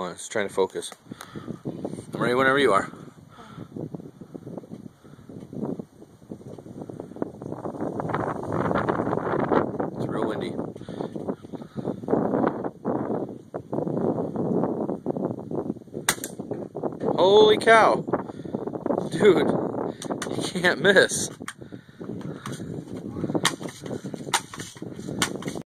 Hold on, it's trying to focus. I'm ready whenever you are. It's real windy. Holy cow! Dude, you can't miss.